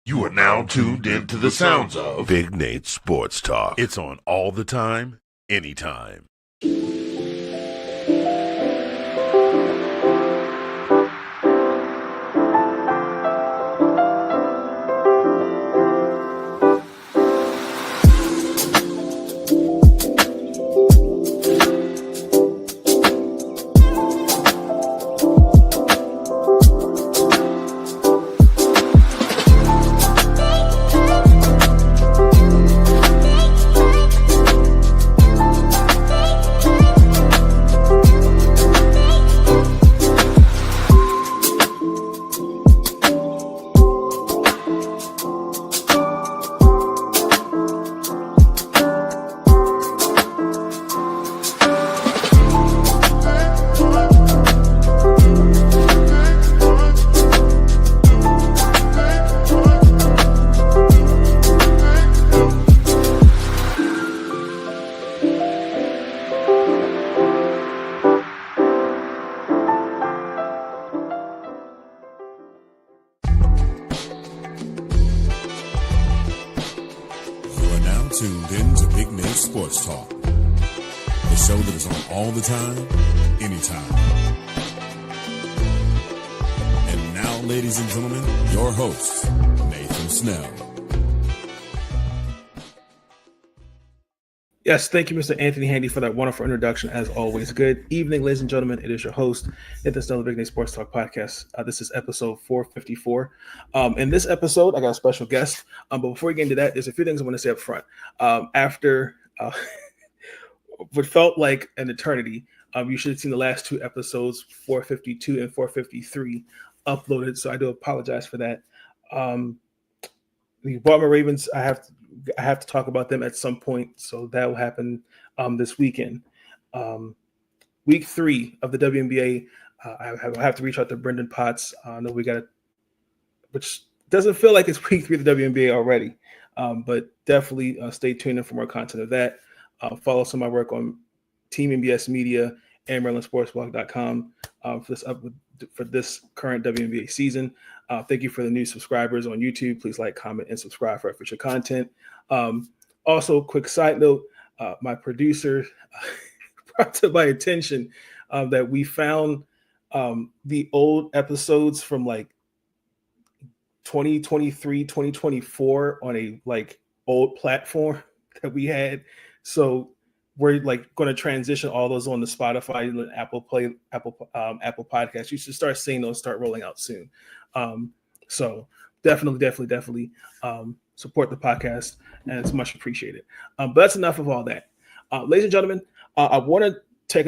You are now tuned into the sounds of Big Nate Sports Talk. It's on all the time, anytime. Tuned in to Big Nate Sports Talk, the show that is on all the time, anytime. And now, ladies and gentlemen, your host, Nathan Snell. Yes, thank you, Mr. Anthony Handy, for that wonderful introduction. As always, good evening, ladies and gentlemen. It is your host, Nathan Snell, the Big Nate Sports Talk podcast. This is episode 454. In this episode, I got a special guest. But before we get into that, there's a few things I want to say up front. After what felt like an eternity, you should have seen the last two episodes, 452 and 453, uploaded. So I do apologize for that. The Baltimore Ravens, I have to talk about them at some point, so that will happen this weekend. Week 3 of the WNBA, I have to reach out to Brendan Potts. I know we got it, which doesn't feel like it's week 3 of the WNBA already, but definitely stay tuned in for more content of that. Follow some of my work on TeamNBSMedia and MarylandSportsblog.com for this current WNBA season. Thank you for the new subscribers on YouTube. Please like, comment, and subscribe for future content. Also, quick side note, my producer brought to my attention that we found the old episodes from like 2023, 2024 on a like old platform that we had. So we're like going to transition all those on the Spotify and Apple Podcasts. You should start seeing those start rolling out soon. So definitely support the podcast, and it's much appreciated. But that's enough of all that. Ladies and gentlemen, I want to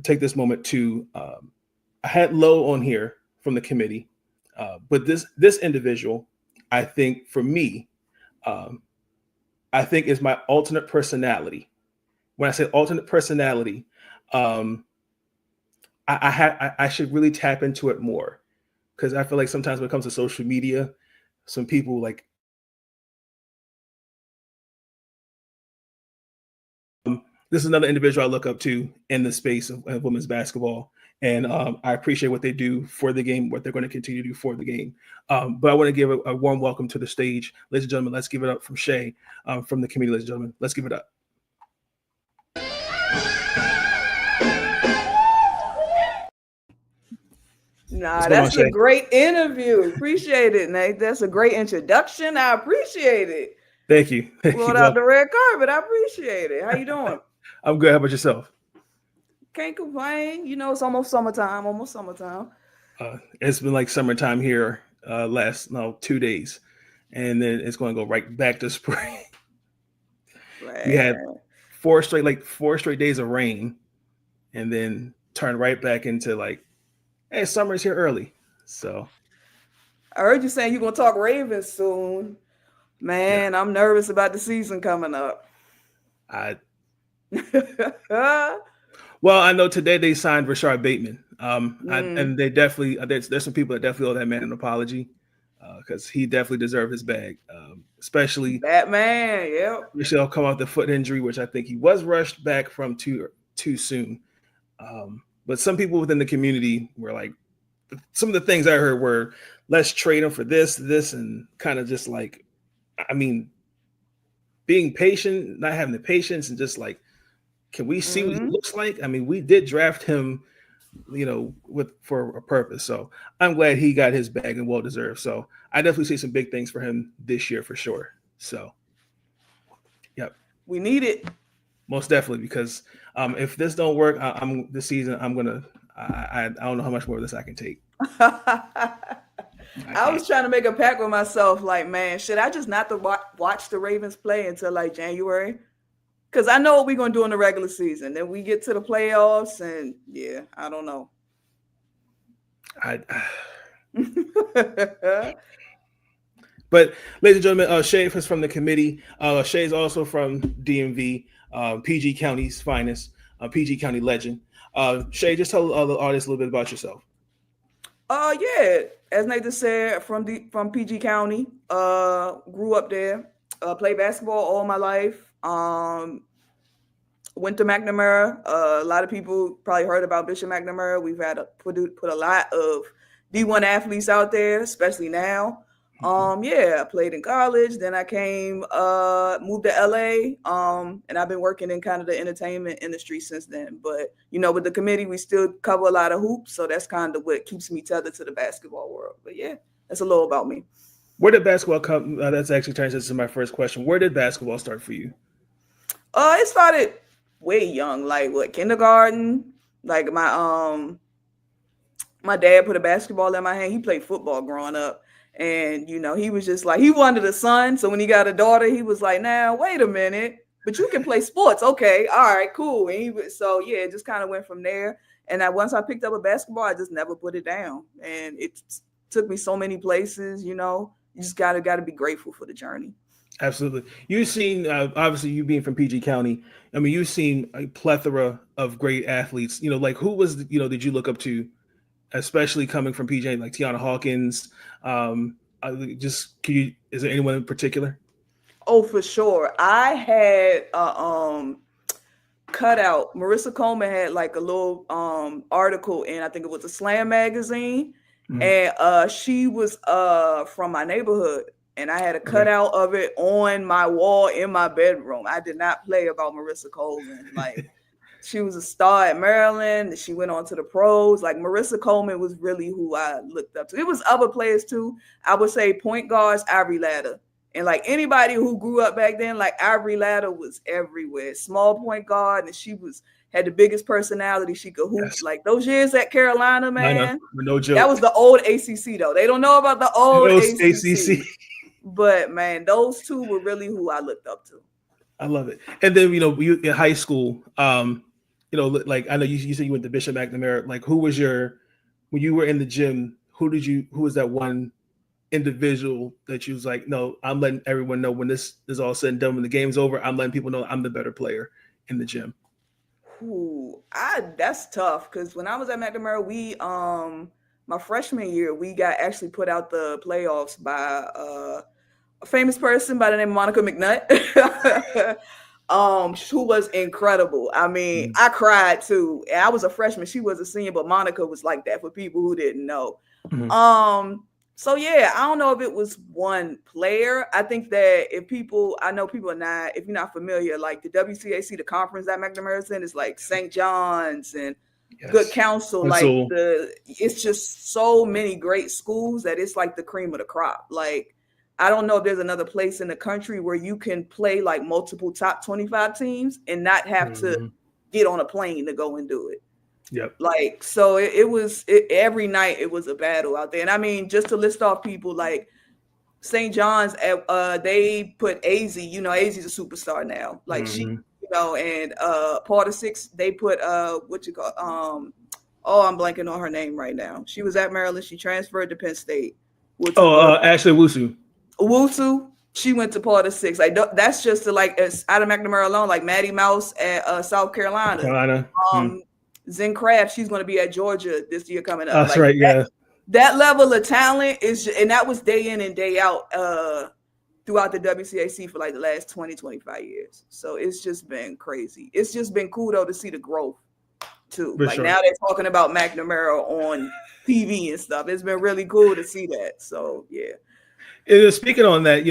take this moment to I had Lo on here from the committee, but this individual, I think for me, I think is my alternate personality. When I say alternate personality, I should really tap into it more, because I feel like sometimes when it comes to social media, some people like this is another individual I look up to in the space of women's basketball, and I appreciate what they do for the game, what they're going to continue to do for the game. But I want to give a warm welcome to the stage, ladies and gentlemen. Let's give it up from Shae from the committee, ladies and gentlemen. Let's give it up. Nah, that's a great interview. Appreciate it, Nate. That's a great introduction. I appreciate it. Thank you. Rolled out the red carpet. I appreciate it. How you doing? I'm good. How about yourself? Can't complain. You know, it's almost summertime. It's been like summertime here last 2 days, and then it's going to go right back to spring. Man. We had four straight days of rain, and then turn right back into like, hey, summer's here early. So I heard you saying you're gonna talk Ravens soon. Man, yeah. I'm nervous about the season coming up. Well, I know today they signed Rashard Bateman. And they definitely there's some people that definitely owe that man an apology, because he definitely deserved his bag. Especially that man, yep. Michelle come off the foot injury, which I think he was rushed back from too soon. But some people within the community were like, some of the things I heard were let's trade him for this, and kind of just like, I mean, being patient, not having the patience, and just like, can we see what he looks like? I mean, we did draft him, for a purpose. So I'm glad he got his bag and well deserved. So I definitely see some big things for him this year for sure. So, yep, we need it. Most definitely, because if this don't work, I'm this season. I'm gonna. I don't know how much more of this I can take. I was trying to make a pact with myself, like, man, should I just not watch the Ravens play until like January? Because I know what we're gonna do in the regular season. Then we get to the playoffs, and yeah, I don't know. But, ladies and gentlemen, Shae is from the committee. Shae is also from DMV, PG County's finest, PG County legend. Shae, just tell the audience a little bit about yourself. Yeah, as Nathan said, from PG County, grew up there, played basketball all my life. Went to McNamara. A lot of people probably heard about Bishop McNamara. We've had put a lot of D1 athletes out there, especially now. I played in college. Then I moved to LA. And I've been working in kind of the entertainment industry since then. But, with the committee, we still cover a lot of hoops. So that's kind of what keeps me tethered to the basketball world. But yeah, that's a little about me. Where did basketball come? That's actually turns into my first question. Where did basketball start for you? It started way young, like kindergarten. Like my dad put a basketball in my hand. He played football growing up. And, he was just like, he wanted a son. So when he got a daughter, he was like, now, wait a minute, but you can play sports. Okay. All right, cool. And it just kind of went from there. And once I picked up a basketball, I just never put it down. And it took me so many places, you just got to be grateful for the journey. Absolutely. You've seen, obviously, you being from PG County, I mean, you've seen a plethora of great athletes, like who was, did you look up to, especially coming from PJ, like Tiana Hawkins? Is there anyone in particular? Oh, for sure. I had cutout. Marissa Coleman had like a little article in, I think it was a Slam magazine. Mm-hmm. And she was from my neighborhood. And I had a cutout of it on my wall in my bedroom. I did not play about Marissa Coleman. Like, she was a star at Maryland. She went on to the pros. Like, Marissa Coleman was really who I looked up to. It was other players too. I would say point guards, Ivory Latta. And like anybody who grew up back then, like Ivory Latta was everywhere. Small point guard, and she had the biggest personality. She could hoop. Yes. Like those years at Carolina, man. No joke. That was the old ACC though. They don't know about the old ACC. But man, those two were really who I looked up to. I love it. And then, you in high school, like I know you said you went to Bishop McNamara. Like, who was when you were in the gym, who was that one individual that you was like, no, I'm letting everyone know when this is all said and done, when the game's over, I'm letting people know I'm the better player in the gym? That's tough, because when I was at McNamara, we my freshman year, we got actually put out the playoffs by a famous person by the name of Monica McNutt, who was incredible. I mean, I cried too. And I was a freshman. She was a senior, but Monica was like that for people who didn't know. Mm-hmm. So yeah, I don't know if it was one player. I think that if you're not familiar, like the WCAC, the conference that McNamara's in is like St. John's and Good Counsel. It's just so many great schools that it's like the cream of the crop. Like, I don't know if there's another place in the country where you can play like multiple top 25 teams and not have to get on a plane to go and do it. Yep. Like, so it was every night it was a battle out there. And I mean, just to list off people like St. John's, they put AZ, AZ's a superstar now. Like she, and part of 6, they put I'm blanking on her name right now. She was at Maryland. She transferred to Penn State. Ashley Owusu. She went to part of 6. Like, that's just out of McNamara alone, like Maddie Mouse at South Carolina. Zen Craft, she's going to be at Georgia this year coming up. That's right, yeah. That level of talent and that was day in and day out throughout the WCAC for like the last 20, 25 years. So it's just been crazy. It's just been cool though to see the growth. too. For like sure. now they're talking about McNamara on TV and stuff. It's been really cool to see that. So yeah. And speaking on that,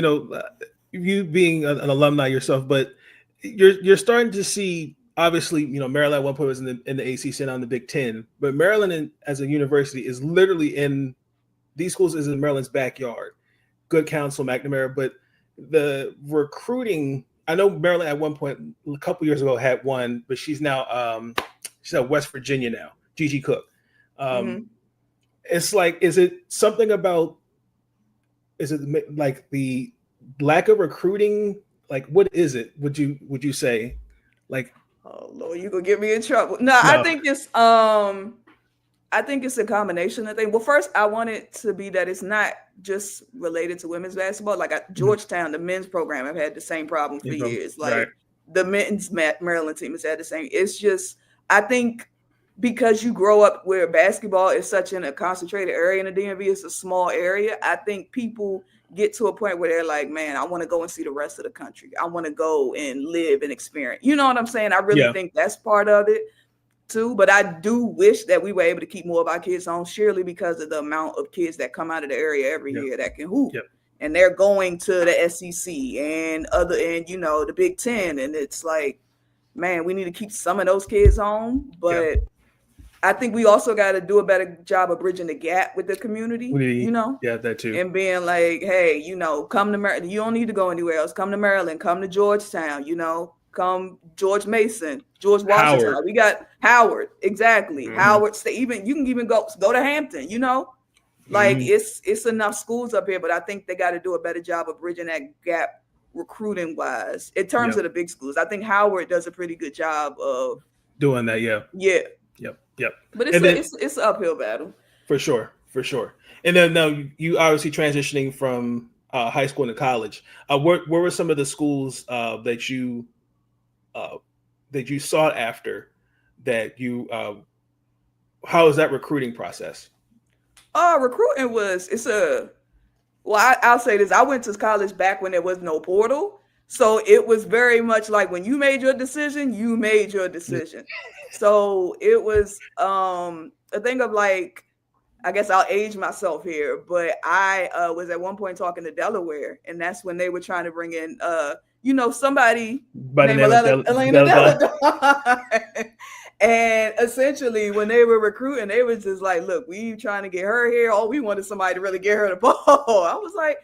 you being an alumni yourself, but you're starting to see, obviously, Maryland at one point was in the ACC and on the Big Ten, but Maryland as a university is literally in these schools is in Maryland's backyard. Good counsel, McNamara, but the recruiting. I know Maryland at one point a couple years ago had one, but she's at West Virginia now. Gigi Cook. It's like, is it something about? Is it like the lack of recruiting? Like, what is it? Would you say? Like, oh Lord, you gonna get me in trouble? No, I think it's a combination of things. Well, first, I want it to be that it's not just related to women's basketball. Like at Georgetown, the men's program, I've had the same problem for years. Like the men's Maryland team has had the same. It's just, I think, because you grow up where basketball is such in a concentrated area in the DMV, it's a small area. I think people get to a point where they're like, man, I want to go and see the rest of the country. I want to go and live and experience. You know what I'm saying? I really think that's part of it too. But I do wish that we were able to keep more of our kids home, surely because of the amount of kids that come out of the area every year that can hoop. And they're going to the SEC and the Big Ten. And it's like, man, we need to keep some of those kids home. But I think we also got to do a better job of bridging the gap with the community, that too. And being like, hey, come to Maryland. You don't need to go anywhere else. Come to Maryland. Come to Georgetown, come George Mason, George Washington. Howard. We got Howard. Exactly. Howard State. You can even go to Hampton, like it's enough schools up here, but I think they got to do a better job of bridging that gap recruiting wise in terms of the big schools. I think Howard does a pretty good job of doing that. Yeah. Yep. But it's an uphill battle. For sure. And then now you obviously transitioning from high school into college. Where were some of the schools that you sought after? That you how is that recruiting process? Recruiting I'll say this. I went to college back when there was no portal. So it was very much like when you made your decision, you made your decision. So it was a thing of like, I guess I'll age myself here, but I was at one point talking to Delaware, and that's when they were trying to bring in, somebody named Elena Deladon. And essentially, when they were recruiting, they was just like, look, we trying to get her here. Oh, we wanted somebody to really get her the ball. I was like,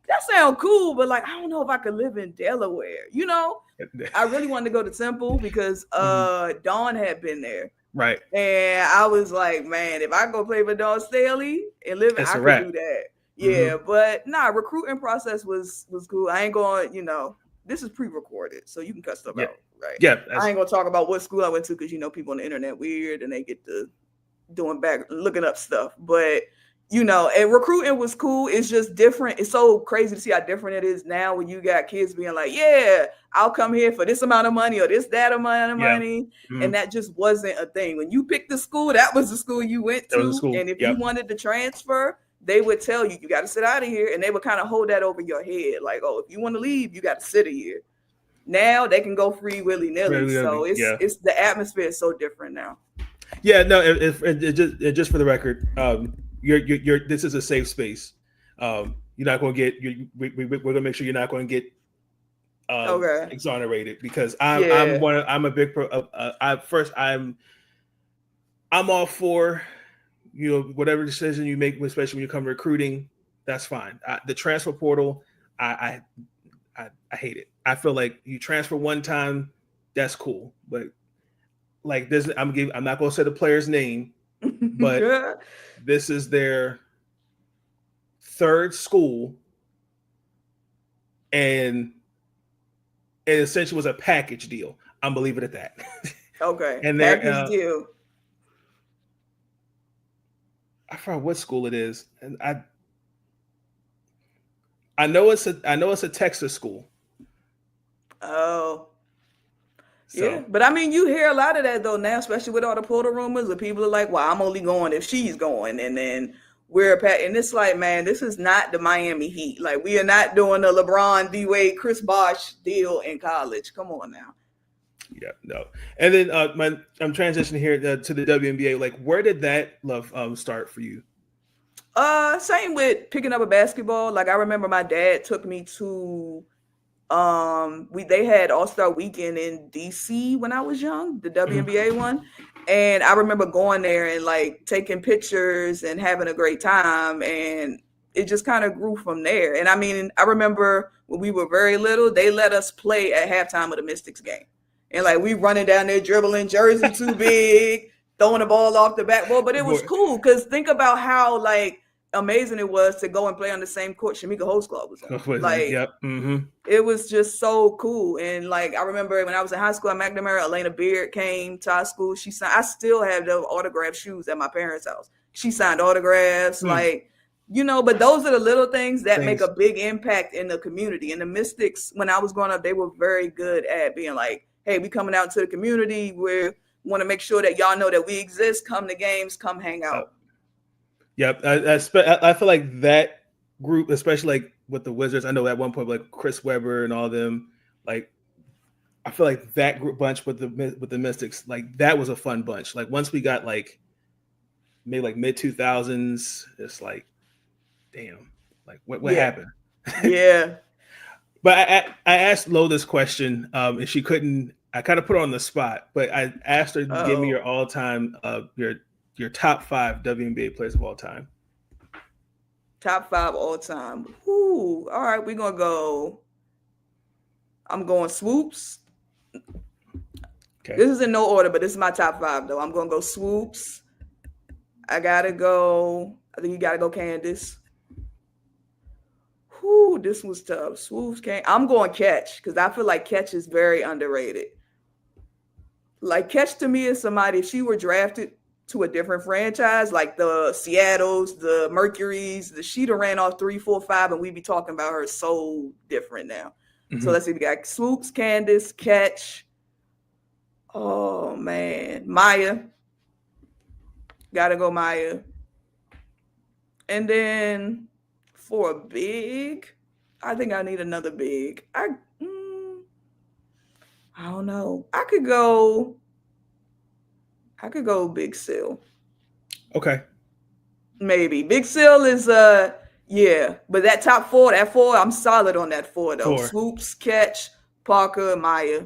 that sounds cool, but like, I don't know if I could live in Delaware. I really wanted to go to Temple because Dawn had been there. Right. And I was like, man, if I go play for Dawn Staley and live, I could do that. Yeah, but recruiting process was cool. I ain't going, this is pre-recorded, so you can cut stuff out, right? Yeah. I ain't gonna talk about what school I went to because people on the internet weird and they get to looking up stuff. But and recruiting was cool. It's just different. It's so crazy to see how different it is now when you got kids being like, yeah, I'll come here for this amount of money or that amount of money. And that just wasn't a thing. When you picked the school, that was the school you went to. And if you wanted to transfer, they would tell you, you got to sit out of here. And they would kind of hold that over your head. Like, oh, if you want to leave, you got to sit here. Now they can go free willy-nilly. So it's the atmosphere is so different now. Yeah, no, it just for the record, you're this is a safe space. You're not going to get we're going to make sure you're not going to get exonerated because I'm a big pro. I'm all for whatever decision you make, especially when you come to recruiting. That's fine. The transfer portal, I hate it. I feel like you transfer one time, that's cool, but like this, I'm not going to say the player's name, but this is their third school, and it essentially was a package deal. I'm gonna leave it at that. Okay, and package deal. I forgot what school it is, and I know it's a Texas school. Oh. So. Yeah, but I mean, you hear a lot of that though now, especially with all the portal rumors. Where people are like, "Well, I'm only going if she's going," and then and it's like, man, this is not the Miami Heat. Like, we are not doing the LeBron, D Wade, Chris Bosh deal in college. Come on now. Yeah, no. And then I'm transitioning here to the WNBA. Like, where did that love start for you? Same with picking up a basketball. Like I remember my dad took me to they had All-Star Weekend in DC when I was young, the WNBA one. And I remember going there and like taking pictures and having a great time, and it just kind of grew from there. And I mean, I remember when we were very little, they let us play at halftime of the Mystics game. And like we running down there dribbling, jersey too big, throwing the ball off the backboard. But it was cool because think about how like amazing it was to go and play on the same court Shamika Holtzclaw was on. Like, yep. It was just so cool. And like I remember when I was in high school at McNamara, Elena Beard came to our school. She signed, I still have those autographed shoes at my parents' house. She signed autographs, like, you know, but those are the little things that make a big impact in the community. And the Mystics, when I was growing up, they were very good at being like, hey, we coming out to the community. We want to make sure that y'all know that we exist. Come to games, come hang out. Yep. I feel like that group, especially like with the Wizards, I know at one point like Chris Webber and all them, like I feel like that group bunch with the Mystics, like that was a fun bunch. Like once we got like maybe like mid 2000s, it's like, damn, like what happened? Yeah. But I asked Lo this question, and she couldn't. I kind of put her on the spot, but I asked her to give me your all-time, your top 5 WNBA players of all time. Top 5 all time. Ooh, all right, we're gonna go. I'm going Swoops. Okay. This is in no order, but this is my top 5 though. I'm gonna go Swoops. I think you gotta go Candace. Whoo, this was tough. Swoops came. I'm going Catch because I feel like Catch is very underrated. Like Catch to me is somebody, if she were drafted to a different franchise, like the Seattles, the Mercuries, she'd have ran off 3, 4, 5, and we'd be talking about her so different now. So let's see, we got Swoops, Candace, Catch. Oh man, Maya. Gotta go Maya. And then for a big, I think I need another big. I don't know. I could go Big Seal. Okay. Maybe. Big Seal is yeah, but that top 4, I'm solid on that 4 though. 4. Swoops, Catch, Parker, Maya.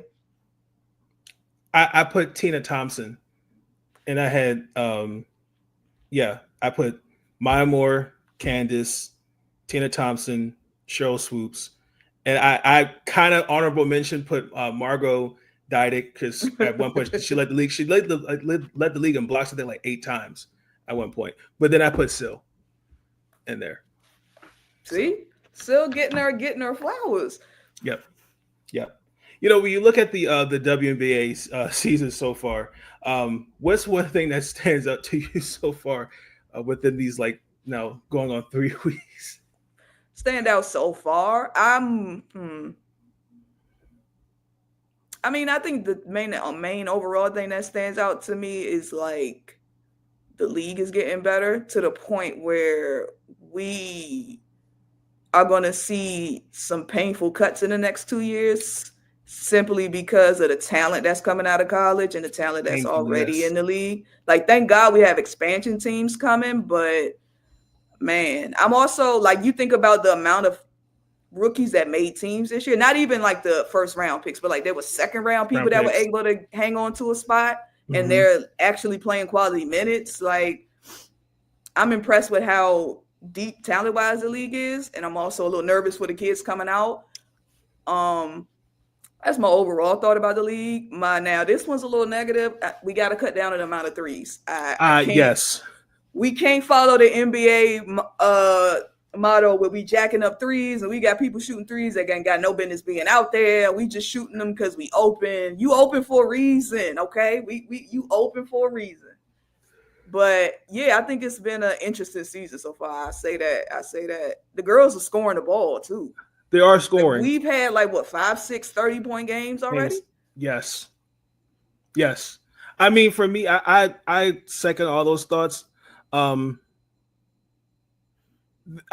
I put Tina Thompson, and I had I put Maya Moore, Candace, Tina Thompson, Cheryl Swoops, and I kind of honorable mention put Margot Didick because at one point she led the league. She led the league in blocks I think like 8 times at one point. But then I put Sil in there. See, Sil getting her flowers. Yep. You know, when you look at the WNBA season so far, what's one thing that stands out to you so far within these like now going on 3 weeks? Stand out so far. I mean, I think the main overall thing that stands out to me is like the league is getting better to the point where we are going to see some painful cuts in the next 2 years simply because of the talent that's coming out of college and the talent that's already in the league. Like, thank God we have expansion teams coming, but man, I'm also like, you think about the amount of rookies that made teams this year, not even like the first round picks, but like there was second round people that were able to hang on to a spot and they're actually playing quality minutes. Like, I'm impressed with how deep talent wise the league is. And I'm also a little nervous for the kids coming out. That's my overall thought about the league. Now this one's a little negative. We got to cut down on the amount of threes. Yes. We can't follow the NBA motto where we jacking up threes and we got people shooting threes that ain't got no business being out there. We just shooting them because we open. You open for a reason, okay? You open for a reason. But yeah, I think it's been an interesting season so far. I say that. The girls are scoring the ball too. They are scoring. Like, we've had like what 5, 6 30-point games already. Yes. I mean, for me, I second all those thoughts. I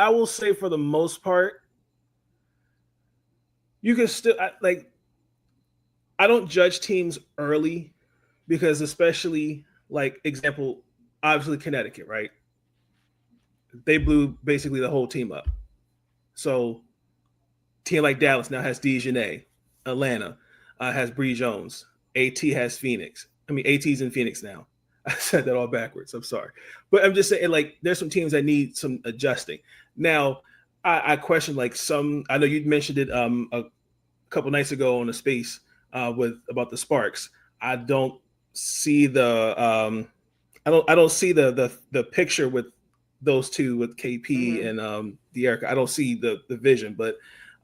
will say for the most part, you can still I don't judge teams early because, especially like example, obviously Connecticut, right? They blew basically the whole team up. So team like Dallas now has Dejanay. Atlanta has Bree Jones. AT has Phoenix. I mean, AT's in Phoenix now. I said that all backwards. I'm sorry. But I'm just saying, like, there's some teams that need some adjusting. Now, I question, like, I know you mentioned it a couple nights ago on the space about the Sparks. I don't see I don't see the picture with those two, with KP and De'Erica. I don't see the vision, but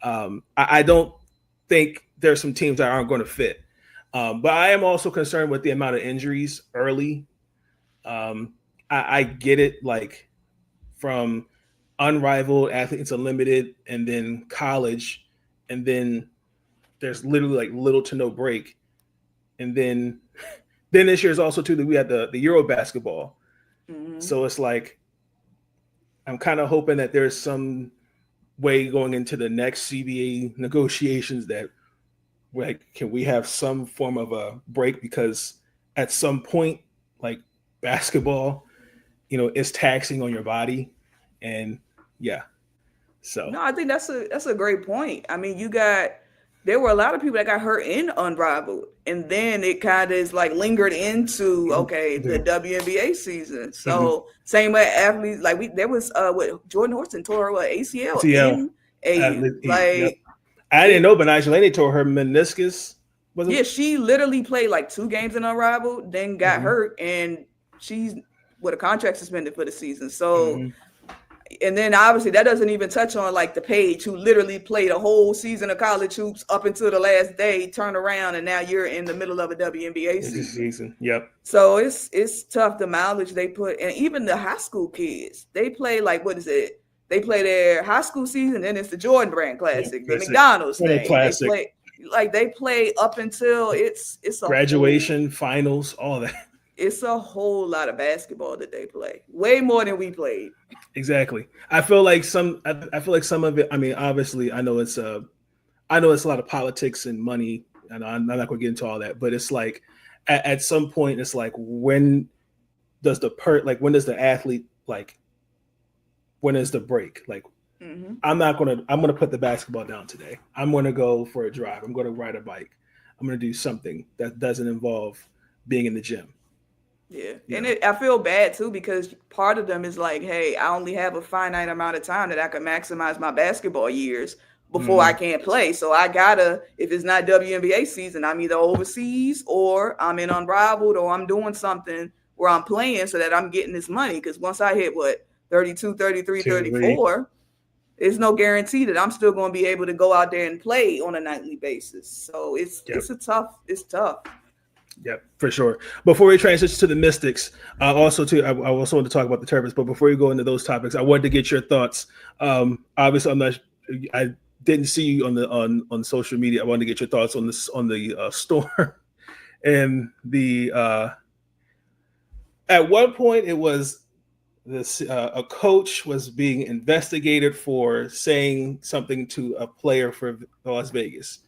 I don't think there's some teams that aren't going to fit. But I am also concerned with the amount of injuries early. I get it, like from unrivaled athletes unlimited, and then college, and then there's literally like little to no break, and then this year is also too that we had the Euro basketball. So it's like I'm kind of hoping that there's some way going into the next CBA negotiations that, like, can we have some form of a break, because at some point, like, basketball, is taxing on your body. And yeah, so no, I think that's a great point. I mean, there were a lot of people that got hurt in Unrivaled, and then it kind of is like lingered into the WNBA season. So same way athletes, like there was what Jordan Horton tore her ACL in AU. I didn't know, but Angelini tore her meniscus. She literally played like 2 games in Unrivaled, then got hurt, and she's with a contract suspended for the season. So. And then obviously that doesn't even touch on like the Page, who literally played a whole season of college hoops up until the last day, turn around, and now you're in the middle of a WNBA season. Yep. So it's tough, the mileage they put, and even the high school kids, they play like, what is it? They play their high school season, then it's the Jordan Brand Classic, the McDonald's thing. Classic. They play up until it's a graduation, finals, all that. It's a whole lot of basketball that they play, way more than we played. Exactly. I feel like some of it. I mean, obviously, I know it's a lot of politics and money, and I'm not going to get into all that. But it's like at some point, it's like, when does the athlete, like, when is the break? Like, I'm going to put the basketball down today. I'm going to go for a drive. I'm going to ride a bike. I'm going to do something that doesn't involve being in the gym. Yeah. And I feel bad too, because part of them is like, hey, I only have a finite amount of time that I can maximize my basketball years before I can't play. So I gotta, if it's not WNBA season, I'm either overseas or I'm in Unrivaled, or I'm doing something where I'm playing so that I'm getting this money. Because once I hit 32, 33, 34, there's no guarantee that I'm still going to be able to go out there and play on a nightly basis. So it's tough. Yeah, for sure. Before we transition to the Mystics, I also want to talk about the Terps. But before you go into those topics, I wanted to get your thoughts. Obviously, I didn't see you on social media. I wanted to get your thoughts on the storm and the. At one point, it was this a coach was being investigated for saying something to a player for Las Vegas.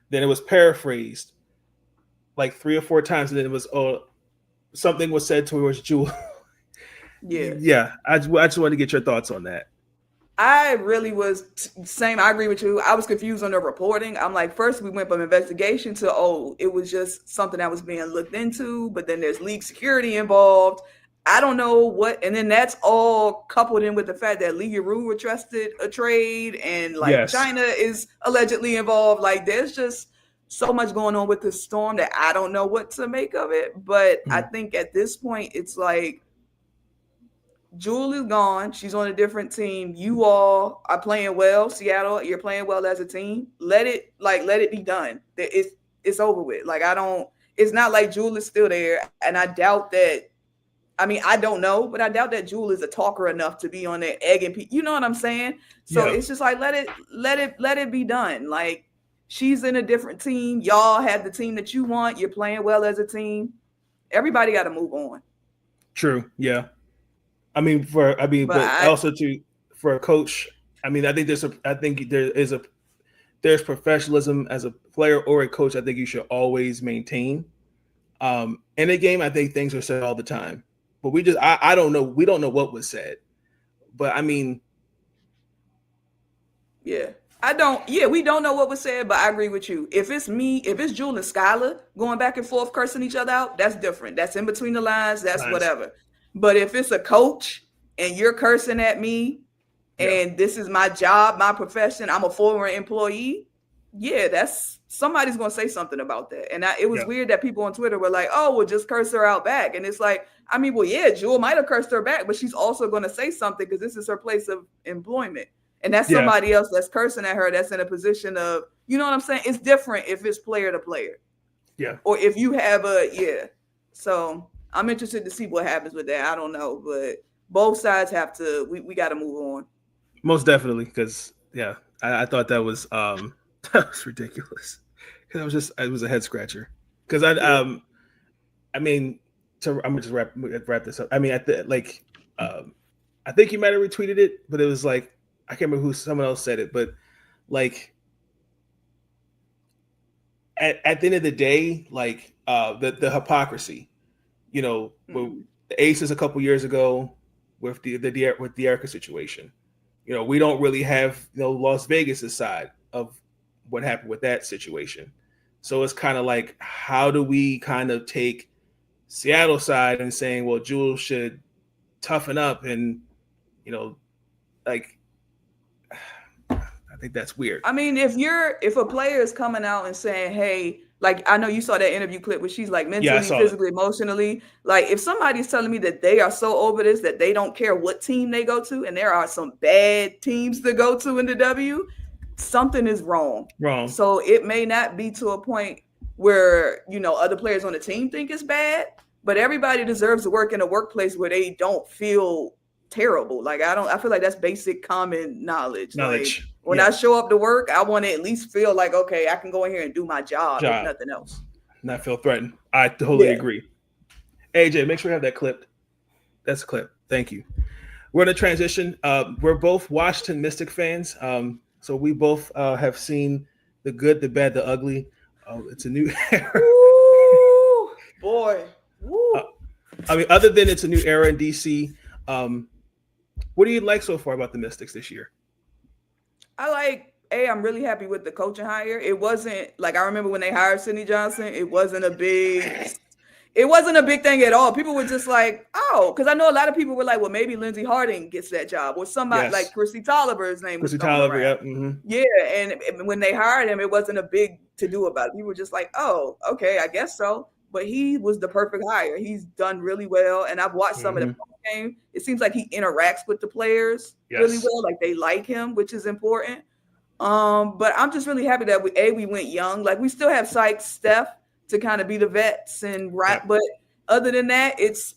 Then it was paraphrased like 3 or 4 times, and then it was something was said towards Jewel. Yeah. I just wanted to get your thoughts on that. I really was same. I agree with you. I was confused on the reporting. I'm like, first we went from investigation to it was just something that was being looked into, but then there's league security involved. I don't know what, and then that's all coupled in with the fact that Lee Rue requested a trade, and China is allegedly involved. Like, there's just so much going on with the storm that I don't know what to make of it. But I think at this point, it's like, Jewel is gone. She's on a different team. You all are playing well. Seattle, you're playing well as a team. Let it be done. It's over with. Like, it's not like Jewel is still there. And I doubt that, I don't know, but I doubt that Jewel is a talker enough to be on there egging people. You know what I'm saying? So It's just like, let it be done. Like, she's in a different team. Y'all have the team that you want. You're playing well as a team. Everybody got to move on. True. Yeah. For a coach, I think there there's professionalism as a player or a coach, I think you should always maintain. In a game, I think things are said all the time, but I don't know. We don't know what was said, but I mean, yeah. We don't know what was said, but I agree with you. If it's Jewel and Skylar going back and forth cursing each other out, that's different. That's in between the lines. That's whatever. But if it's a coach and you're cursing at me and this is my job, my profession, I'm a former employee, that's somebody's going to say something about that. And it was weird that people on Twitter were like, oh, well, just curse her out back. And it's like, I mean, well, Jewel might have cursed her back, but she's also going to say something because this is her place of employment. And that's somebody else that's cursing at her that's in a position of, you know what I'm saying? It's different if it's player to player. Yeah. Or if you have So I'm interested to see what happens with that. I don't know, but both sides have to, we got to move on. Most definitely. Because, I thought that was ridiculous. Because it was a head scratcher. Because I'm going to just wrap this up. I mean, I think you might have retweeted it, but it was like, I can't remember someone else said it, but like at the end of the day, like the hypocrisy, with the Aces a couple years ago with the Erica situation, we don't really have Las Vegas' side of what happened with that situation. So it's kind of like, how do we kind of take Seattle side and saying, well, Jewel should toughen up and I think that's weird. I mean, if a player is coming out and saying, hey, like, I know you saw that interview clip where she's like mentally, physically, emotionally, like if somebody's telling me that they are so over this, that they don't care what team they go to, and there are some bad teams to go to in the W, something is wrong. So it may not be to a point where, other players on the team think it's bad, but everybody deserves to work in a workplace where they don't feel terrible. Like I feel like that's basic common knowledge. Like, when I show up to work, I want to at least feel like, okay, I can go in here and do my job. If nothing else. Not feel threatened. I totally agree. AJ, make sure you have that clipped. That's a clip. Thank you. We're in a transition. We're both Washington Mystic fans. So we both have seen the good, the bad, the ugly. It's a new era. Woo, boy. Woo. Other than it's a new era in DC, what do you like so far about the Mystics this year? I'm really happy with the coaching hire. It wasn't like, I remember when they hired Sidney Johnson, it wasn't a big thing at all. People were just like, oh, because I know a lot of people were like, well, maybe Lindsey Harding gets that job, or somebody like Chrissy Tolliver's name was going around. And when they hired him, it wasn't a big to do about it. People were just like, oh, okay, I guess so. But he was the perfect hire. He's done really well, and I've watched some of the game. It seems like he interacts with the players really well. Like they like him, which is important. But I'm just really happy that we went young. Like we still have Sykes, Steph to kind of be the vets and but other than that, it's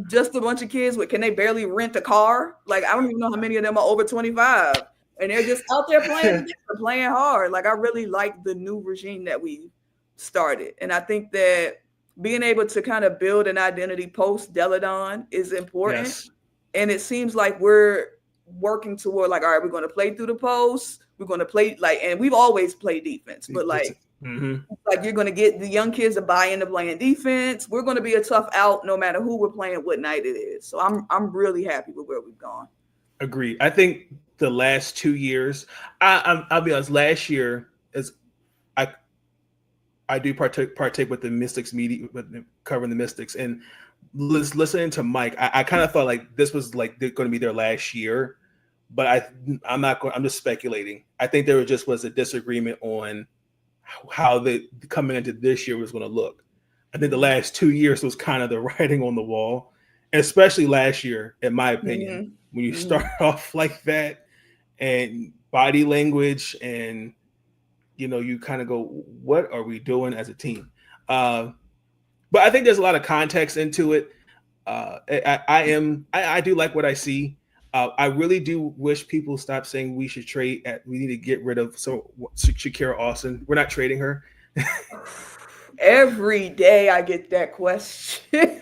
just a bunch of kids can they barely rent a car? Like I don't even know how many of them are over 25, and they're just out there playing hard. Like I really like the new regime that we started, and I think that being able to kind of build an identity post Deladon is important. And it seems like we're working toward like, all right, we're going to play through the post. We're going to play and we've always played defense, but like you're going to get the young kids to buy into playing defense. We're going to be a tough out no matter who we're playing, what night it is. So I'm really happy with where we've gone. Agreed. I think the last 2 years, I'll be honest, last year I do partake with the Mystics media, covering the Mystics, and listening to Mike. I kind of thought like this was like going to be their last year, but I'm not going. I'm just speculating. I think there was a disagreement on how the coming into this year was going to look. I think the last 2 years was kind of the writing on the wall, especially last year, in my opinion, when you start off like that and body language and. You kind of go, what are we doing as a team? But I think there's a lot of context into it. I do like what I see. I really do wish people stop saying we should trade. We need to get rid of Shakira Austin. We're not trading her. Every day I get that question.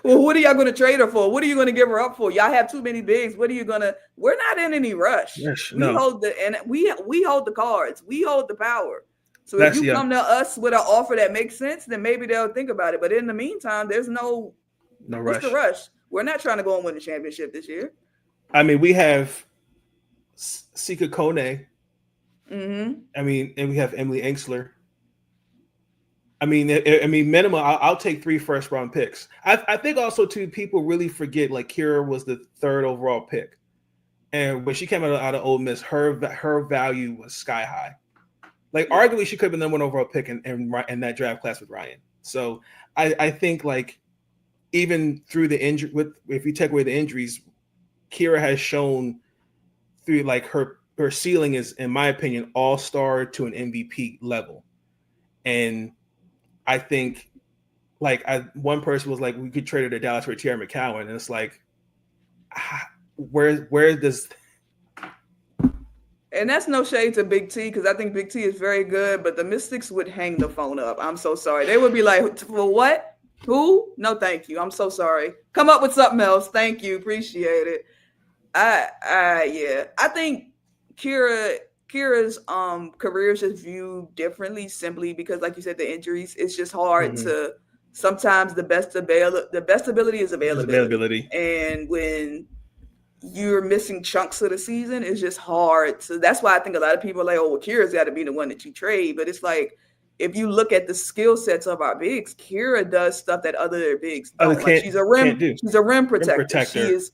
Well, what are y'all going to trade her for? What are you going to give her up for? Y'all have too many bigs. What are you going to? We're not in any rush. Yes, We no. hold we hold the cards. We hold the power. So That's- if you come to us with an offer that makes sense, then maybe they'll think about it. But in the meantime, there's no rush. What's the rush? We're not trying to go and win the championship this year. I mean, we have Sika Kone. Mm-hmm. I mean, and we have Emily Engstler. I mean, minimum. I'll take 3 first-round picks. I think also too, people really forget like Kira was the 3rd overall pick, and when she came out of Ole Miss, her value was sky high. Like arguably, she could have been the number 1 overall pick in that draft class with Ryan. So I think like even through the injury, if you take away the injuries, Kira has shown through like her ceiling is, in my opinion, all-star to an MVP level. And I think like one person was like, we could trade her to Dallas for Tierra McCowan. And it's like, where does... And that's no shade to Big T, because I think Big T is very good, but the Mystics would hang the phone up. I'm so sorry. They would be like, for what? Who? No, thank you. I'm so sorry. Come up with something else. Thank you. Appreciate it. Yeah. I think Kira's career is just viewed differently simply because, like you said, the injuries. It's just hard to sometimes the best ability is availability. And when you're missing chunks of the season, it's just hard. So that's why I think a lot of people are like, oh, well, Kira's got to be the one that you trade. But it's like, if you look at the skill sets of our bigs, Kira does stuff that other bigs don't. Like she's a rim protector. She is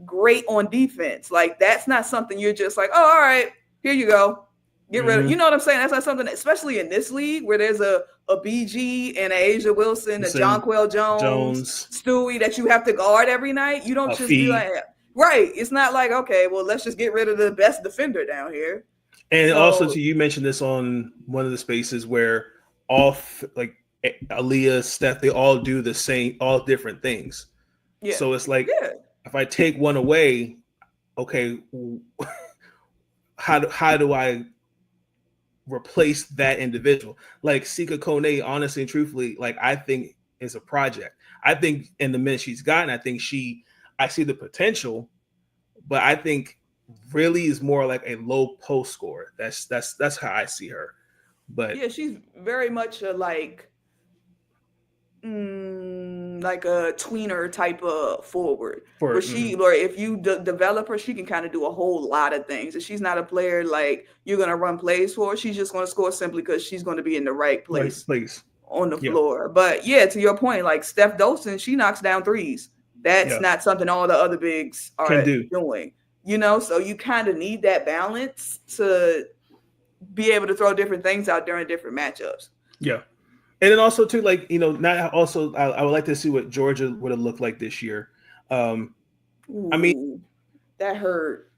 great on defense. Like that's not something you're just like, oh, all right, here you go. Get rid of. You know what I'm saying? That's not something, especially in this league where there's a BG and a Asia Wilson, a Jonquel Jones, Stewie that you have to guard every night. You don't just be like, right. It's not like, okay, well, let's just get rid of the best defender down here. And also, you mentioned this on one of the spaces where like Aaliyah, Steph, they all do the same, all different things. Yeah. So it's like, if I take one away, okay, how do I replace that individual? Like Sika Kone, honestly and truthfully, like I think is a project. I think in the minutes she's gotten, I see the potential, but I think really is more like a low post scorer. That's how I see her. But yeah, she's very much a like a tweener type of forward. Or if you develop her, she can kind of do a whole lot of things. And she's not a player like you're going to run plays for. She's just going to score simply because she's going to be in the right place on the floor. But yeah, to your point, like Steph Dolson, she knocks down threes. That's not something all the other bigs are doing. You know, so you kind of need that balance to be able to throw different things out during different matchups. Yeah. And then also too, like, you know, not also I would like to see what Georgia would have looked like this year. I mean, that hurt.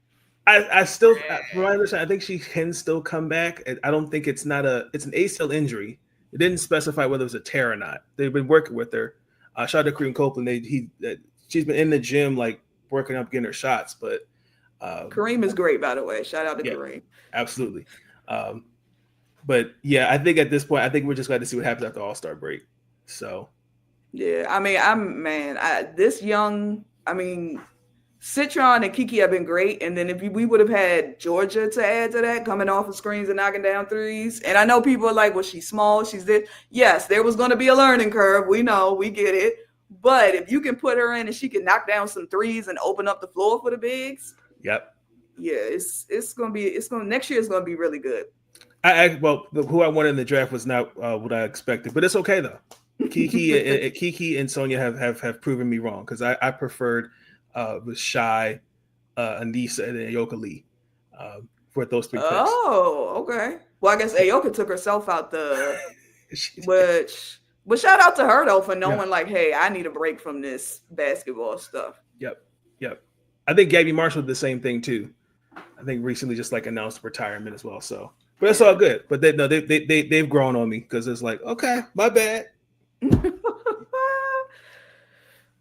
I still, from my understanding, I think she can still come back. I don't think it's an ACL injury. It didn't specify whether it was a tear or not. They've been working with her. Shout out to Kareem Copeland. She's been in the gym, like working up, getting her shots. But Kareem is great, by the way. Shout out to Kareem. Absolutely. But yeah, I think at this point, I think we're just glad to see what happens after All-Star break. So, yeah, I mean, Citron and Kiki have been great. And then if we would have had Georgia to add to that, coming off of screens and knocking down threes. And I know people are like, well, she's small. She's this. Yes, there was going to be a learning curve. We know, we get it. But if you can put her in and she can knock down some threes and open up the floor for the bigs. Yep. Yeah, next year is going to be really good. Who I wanted in the draft was not what I expected, but it's okay though. Kiki and Sonia have proven me wrong because I preferred with Shae, Anissa, and Ayoka Lee for those 3 picks. Oh, okay. Well, I guess Ayoka took herself out but shout out to her though for knowing like, hey, I need a break from this basketball stuff. Yep. I think Gabby Marshall did the same thing too. I think recently just like announced retirement as well. So. But it's all good. But they've grown on me because it's like, okay, my bad.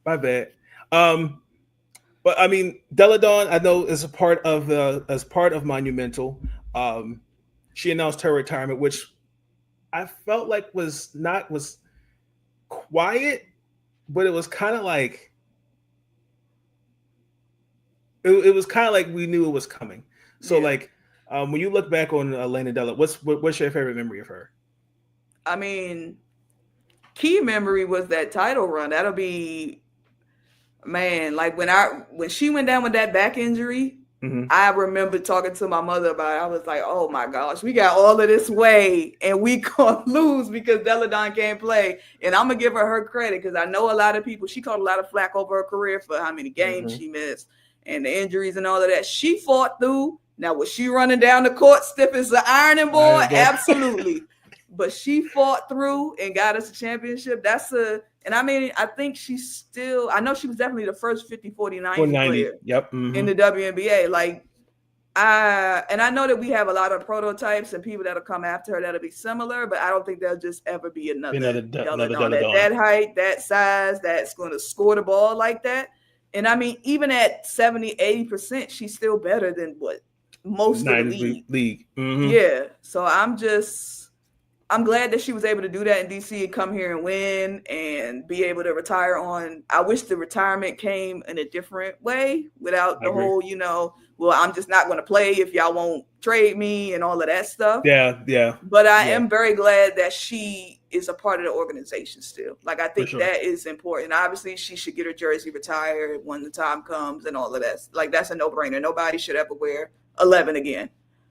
My bad. But I mean, Deladon, I know is a part of Monumental. She announced her retirement, which I felt like was quiet, but it was kind of like it was kind of like we knew it was coming. So like when you look back on Elena Della, what's your favorite memory of her? I mean, key memory was that title run. That'll be, man, like when she went down with that back injury, I remember talking to my mother about it. I was like, oh my gosh, we got all of this way and we gonna lose because Deladon can't play. And I'm gonna give her credit because I know a lot of people, she caught a lot of flack over her career for how many games she missed and the injuries and all of that. She fought through. Now, was she running down the court stiff as an ironing board? Absolutely. But she fought through and got us a championship. And I mean, I think she's still, I know she was definitely the first 50-40-90 player in the WNBA. Like, and I know that we have a lot of prototypes and people that'll come after her that'll be similar, but I don't think there'll just ever be another Deladon. That height, that size, that's going to score the ball like that. And I mean, even at 70-80%, she's still better than what most of the league. Yeah. So I'm glad that she was able to do that in DC and come here and win and be able to retire on. I wish the retirement came in a different way without the whole, well, I'm just not going to play if y'all won't trade me and all of that stuff. Yeah. But I am very glad that she is a part of the organization still. Like, I think that is important. Obviously, she should get her jersey retired when the time comes and all of that. Like, that's a no-brainer. Nobody should ever wear 11 again.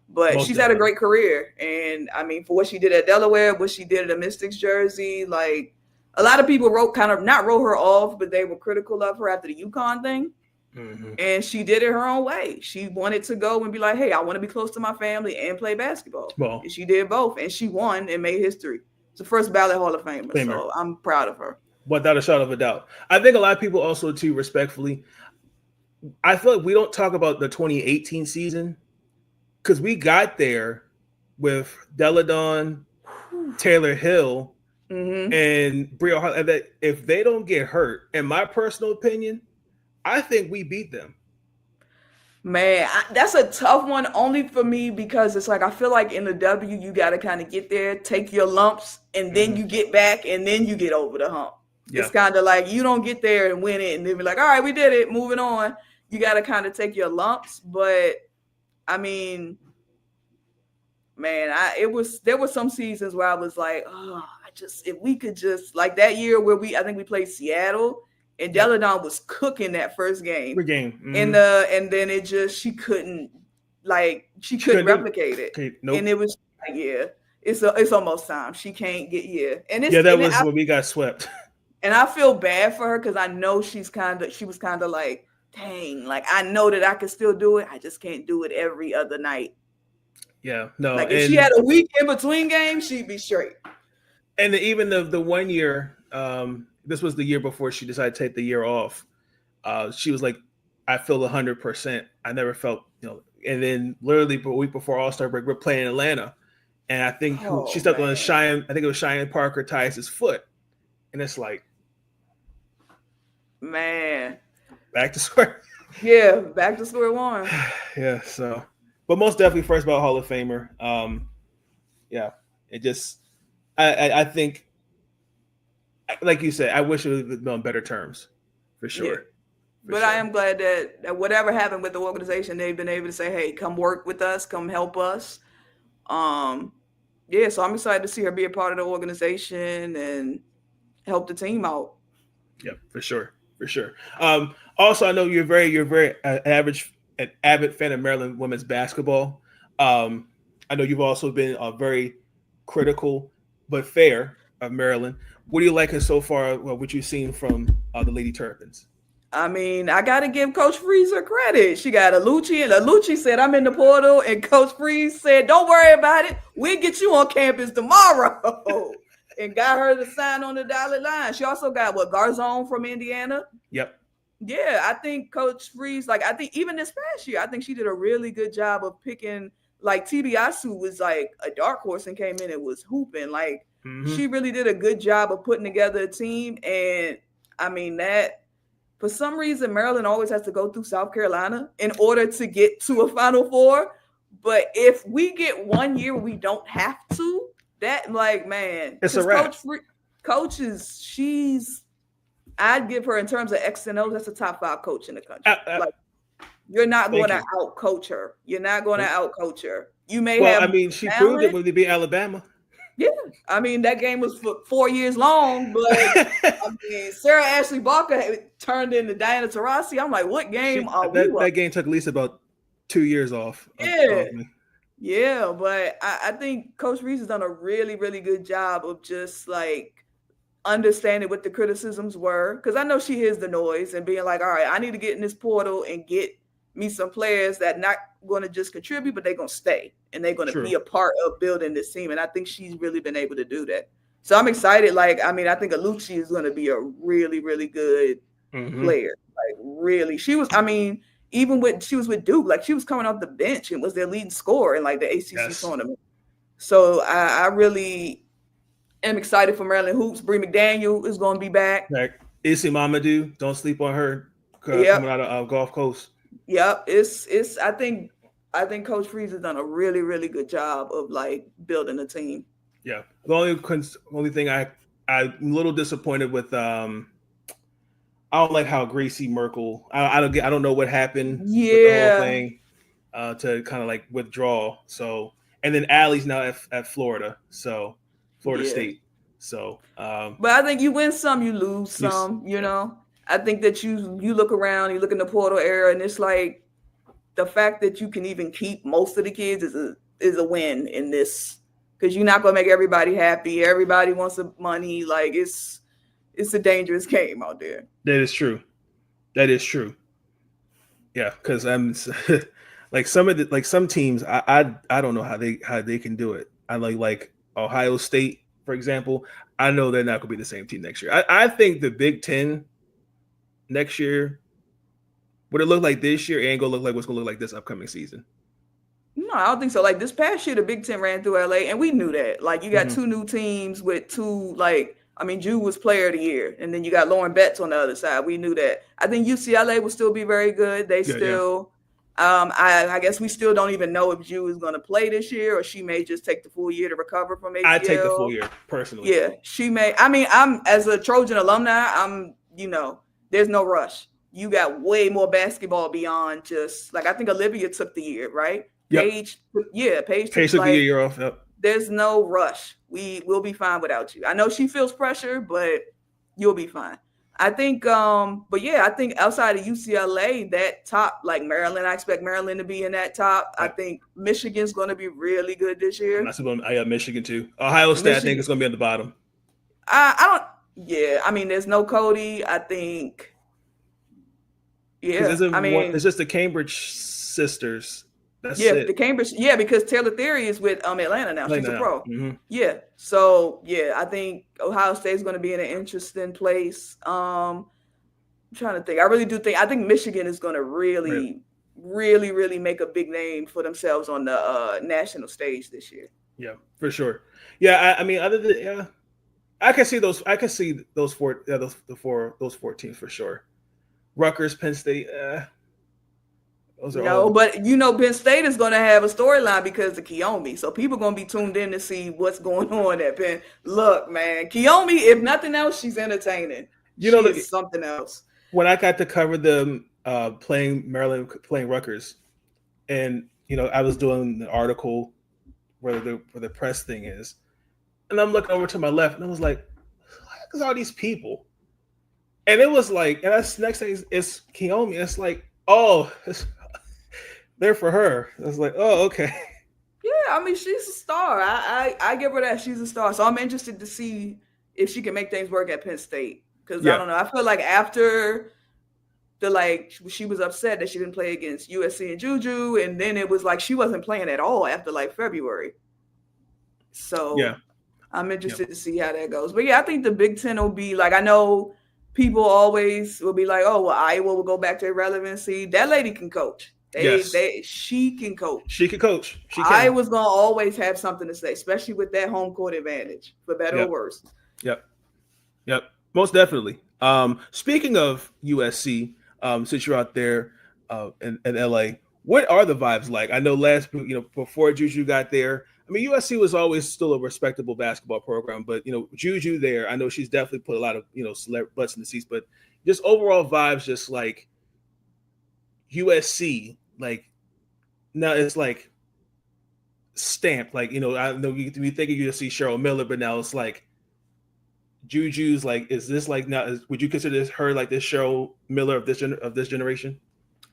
But she's had a great career. And I mean, for what she did at Delaware, what she did at a Mystics jersey, like a lot of people not wrote her off, but they were critical of her after the UConn thing. And she did it her own way. She wanted to go and be like, hey, I want to be close to my family and play basketball. And she did both. And she won and made history. It's the first ballot Hall of Famer. So I'm proud of her. Without a shadow of a doubt. I think a lot of people also, too, respectfully, I feel like we don't talk about the 2018 season because we got there with Deladon, Taylor Hill, and Bria Hart. And that if they don't get hurt, in my personal opinion, I think we beat them. Man, that's a tough one only for me because it's like I feel like in the W, you got to kind of get there, take your lumps, and then you get back, and then you get over the hump. Yeah. It's kind of like you don't get there and win it and then be like, all right, we did it, moving on. You got to kind of take your lumps. But I mean, man, there were some seasons where I was like, oh, if we could just, like that year where I think we played Seattle and Deladon was cooking that first game. And then it just, she couldn't replicate it. Okay, nope. And it was like, it's almost time. She can't get, And it's, that was when we got swept. And I feel bad for her because I know she was kind of like, dang, like I know that I can still do it. I just can't do it every other night. Yeah, no. Like if she had a week in between games, she'd be straight. And even the 1 year, this was the year before she decided to take the year off. She was like, I feel 100%. I never felt, and then literally a week before All-Star break, we're playing in Atlanta. And I think she stepped on Cheyenne, I think it was Cheyenne Parker Tice's foot. And it's like, man. Back to square. Yeah, back to square one. Yeah, so. But most definitely first ballot Hall of Famer. It just, I think, like you said, I wish it would have been on better terms, for sure. Yeah. But I am glad that whatever happened with the organization, they've been able to say, hey, come work with us, come help us. So I'm excited to see her be a part of the organization and help the team out. Yeah, for sure. Also, I know you're very an avid fan of Maryland women's basketball. I know you've also been very critical but fair of Maryland. What do you like so far? What you've seen from the Lady Terrapins? I mean, I got to give Coach Freeze her credit. She got Alucci, and Alucci said, I'm in the portal, and Coach Freeze said, don't worry about it. We'll get you on campus tomorrow. And got her to sign on the dotted line. She also got Garzone from Indiana. Yep. Yeah, I think Coach Freeze, I think even this past year, I think she did a really good job of picking, Tibiasu was like a dark horse and came in and was hooping. She really did a good job of putting together a team. And I mean that for some reason, Maryland always has to go through South Carolina in order to get to a Final Four. But if we get 1 year we don't have to, That like, man, It's a wrap. Coach is I'd give her in terms of X and O's, that's a top 5 coach in the country. Like, you're not going to out coach her. You're not going to out coach her. You may have. I mean, she proved it when they beat Alabama. Yeah, I mean that game was for 4 years long, but I mean Sarah Ashley Barker turned into Diana Taurasi. I'm like, what game are we? That game took at least about 2 years off. Yeah, but I think Coach Reese has done a really, really good job of just like understanding what the criticisms were, because I know she hears the noise and being like, all right, I need to get in this portal and get me some players that not going to just contribute, but they're going to stay and they're going to be a part of building this team. And I think she's really been able to do that. So I'm excited. Like, I mean, I think Alucci is going to be a really, really good player. Like, really. She was, I mean, even when she was with Duke, like she was coming off the bench and was their leading scorer in like the ACC tournament. So I really am excited for Maryland hoops. Bree McDaniel is going to be back. Issy Mamadou, don't sleep on her coming out of Gulf Coast. Yep, it's. I think Coach Freeze has done a really, really good job of like building a team. Yeah, the only thing I'm a little disappointed with. I don't like how Gracie Merkel. I don't know what happened with the whole thing to kind of like withdraw. So and then Allie's now at Florida. So Florida State. So, but I think you win some, you lose some. You know. I think that you look around, you look in the portal era, and it's like the fact that you can even keep most of the kids is a win in this, because you're not gonna make everybody happy. Everybody wants the money. Like it's a dangerous game out there. That is true. Yeah, because I'm like some teams. I don't know how they can do it. I like Ohio State, for example. I know they're not gonna be the same team next year. I think the Big Ten next year, what it look like this year ain't gonna look like what's gonna look like this upcoming season. No, I don't think so. Like this past year, the Big Ten ran through LA, and we knew that. Like you got 2 new teams with 2, like, I mean, Jew was player of the year, and then you got Lauren Betts on the other side. We knew that. I think UCLA will still be very good. They still, I guess we still don't even know if Jew is gonna play this year, or she may just take the full year to recover from ACL. I take the full year personally. Yeah, she may. I mean, I'm as a Trojan alumni, there's no rush. You got way more basketball beyond just like, I think Olivia took the year, right? Yep. Paige took the year off. Yep. There's no rush. We'll be fine without you. I know she feels pressure, but you'll be fine. I think, I think outside of UCLA, that top, like Maryland, I expect Maryland to be in that top. Yep. I think Michigan's going to be really good this year. I got Michigan too. Ohio State, I think it's going to be at the bottom. I mean, there's no Cody. I think, it's just the Cambridge sisters. That's it. The Cambridge, because Taylor Theory is with Atlanta now. She's a pro. Mm-hmm. Yeah. So, I think Ohio State's going to be in an interesting place. I'm trying to think. I think Michigan is going to really, really, really make a big name for themselves on the national stage this year. Yeah, for sure. Yeah, I mean, other than I can see those. I can see those 4 teams for sure. Rutgers, Penn State. But Penn State is going to have a storyline because of Kiyomi, so people are going to be tuned in to see what's going on at Penn. Look, man, Kiyomi, if nothing else, she's entertaining. She's something else. When I got to cover them playing Maryland, playing Rutgers, and I was doing the article where the press thing is. And I'm looking over to my left, and I was like, "Look at all these people." And it was like, and that's next thing is Kiyomi. It's like, oh, they're for her. I was like, oh, okay. Yeah, I mean, she's a star. I give her that. She's a star. So I'm interested to see if she can make things work at Penn State. Because I don't know. I feel like after she was upset that she didn't play against USC and Juju, and then it was like she wasn't playing at all after like February. So I'm interested to see how that goes. But I think the Big Ten will be like, I know people always will be like, oh, well, Iowa will go back to irrelevancy. That lady can coach. She can coach. She can coach. She can. Iowa's going to always have something to say, especially with that home court advantage, for better or worse. Yep. Most definitely. Speaking of USC, since you're out there in LA, what are the vibes like? I know before Juju got there, I mean, USC was always still a respectable basketball program, but Juju there, I know she's definitely put a lot of butts in the seats, but just overall vibes, just like USC, like now it's like stamped, like I know we think of USC Cheryl Miller, but now it's like Juju's. Like, is this like now? Would you consider her like this Cheryl Miller of this generation?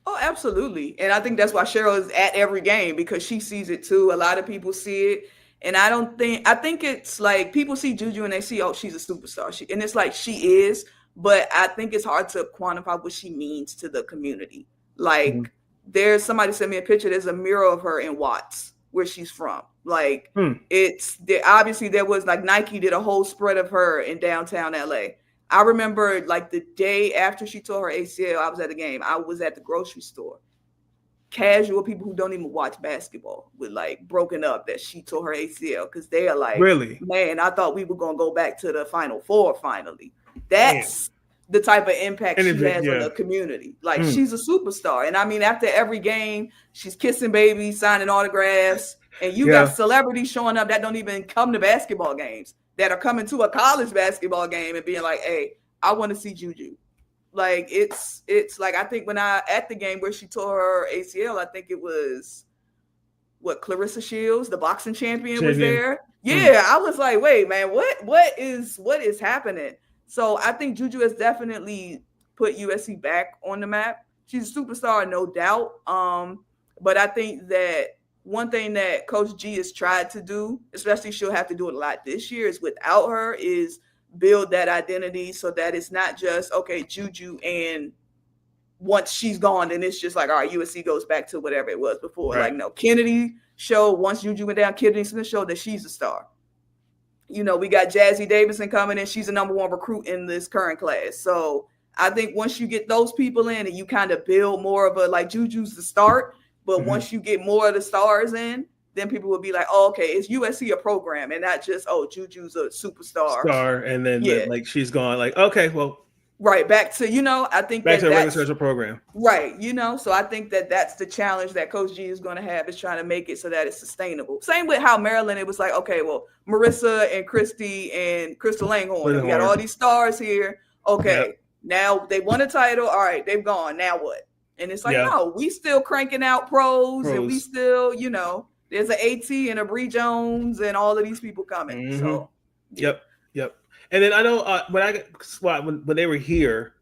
Oh, absolutely. And I think that's why Cheryl is at every game, because she sees it too. A lot of people see it. And I think it's like people see Juju and they see, oh, she's a superstar. And it's like she is, but I think it's hard to quantify what she means to the community. Like there's somebody sent me a picture. There's a mural of her in Watts, where she's from. Like it's there. Obviously there was like Nike did a whole spread of her in downtown LA. I remember like the day after she tore her ACL, I was at the game. I was at the grocery store. Casual people who don't even watch basketball with like broken up that she tore her ACL, because they are like, really, man, I thought we were going to go back to the Final Four finally. That's the type of impact she has on the community. Like she's a superstar. And I mean, after every game, she's kissing babies, signing autographs, and you got celebrities showing up that don't even come to basketball games, that are coming to a college basketball game and being like, hey, I want to see Juju. Like it's like, I think when at the game where she tore her ACL, I think it was Clarissa Shields, the boxing champion was there. Yeah, I was like, wait, man, what is happening? So I think Juju has definitely put USC back on the map. She's a superstar, no doubt. But I think that one thing that Coach G has tried to do, especially she'll have to do it a lot this year, is without her, is build that identity so that it's not just, okay, Juju, and once she's gone, then it's just like, all right, USC goes back to whatever it was before. Right. Like, no, Kennedy showed, once Juju went down, Kennedy Smith showed that she's a star. We got Jazzy Davidson coming in. She's the number one recruit in this current class. So I think once you get those people in and you kind of build more of a, like, Juju's the start, but once you get more of the stars in, then people will be like, oh, okay, is USC a program and not just, oh, Juju's a superstar. And then like she's gone, like, okay, well. Right, back to, I think back to the regular program. Right, so I think that's the challenge that Coach G is going to have, is trying to make it so that it's sustainable. Same with how Maryland, it was like, okay, well, Marissa and Christy and Crystal Langhorne, we got all these stars here. Okay, now they won a title. All right, they've gone. Now what? And it's like, no, we still cranking out pros. And we still, there's an AT and a Bree Jones and all of these people coming. So, Yep. And then I know when they were here,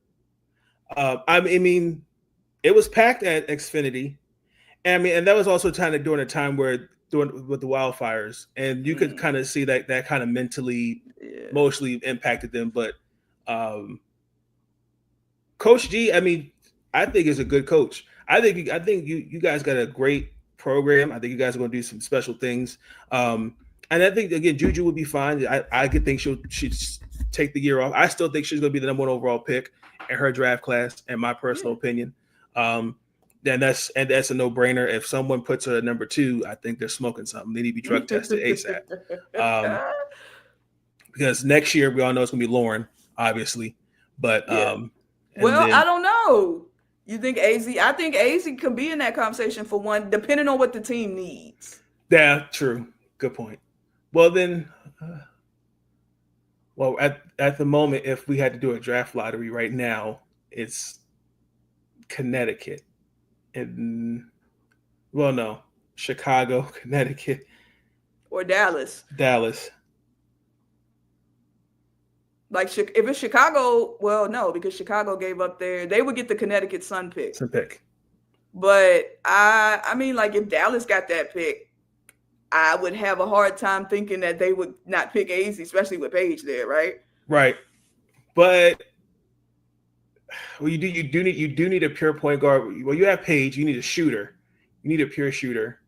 I mean, it was packed at Xfinity. And that was also during a time with the wildfires, and you could kind of see that kind of mentally, emotionally impacted them. But Coach G, I mean, I think is a good coach. I think you guys got a great program. I think you guys are going to do some special things. And I think, again, Juju would be fine. I could think she'd take the year off. I still think she's going to be the number one overall pick in her draft class, in my personal opinion. Then that's a no-brainer. If someone puts her at number 2, I think they're smoking something. They need to be drug tested ASAP. Because next year, we all know it's going to be Lauren, obviously. But I don't know. You think AZ? I think AZ could be in that conversation for one, depending on what the team needs. Yeah, true. Good point. Well, then, at the moment, if we had to do a draft lottery right now, it's Connecticut. And, Chicago, Connecticut. Or Dallas. Like, if it's Chicago, well, no, because Chicago gave up they would get the Connecticut Sun pick. But I mean, like, if Dallas got that pick, I would have a hard time thinking that they would not pick AZ, especially with Paige there, right? Right. But you do need a pure point guard. Well, you have Paige, you need a shooter. You need a pure shooter.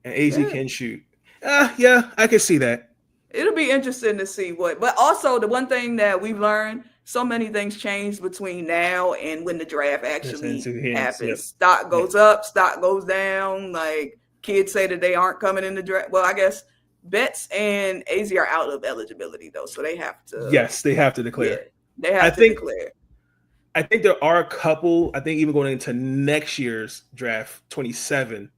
And AZ can shoot. Yeah, I can see that. It'll be interesting to see but also the one thing that we've learned, so many things change between now and when the draft actually happens. Yep. Stock goes up, stock goes down. Like, kids say that they aren't coming in the draft. Well, I guess Betts and AZ are out of eligibility, though, so they have to. Yes, they have to declare. Yeah, they have to declare. I think there are a couple. I think even going into next year's draft, 27,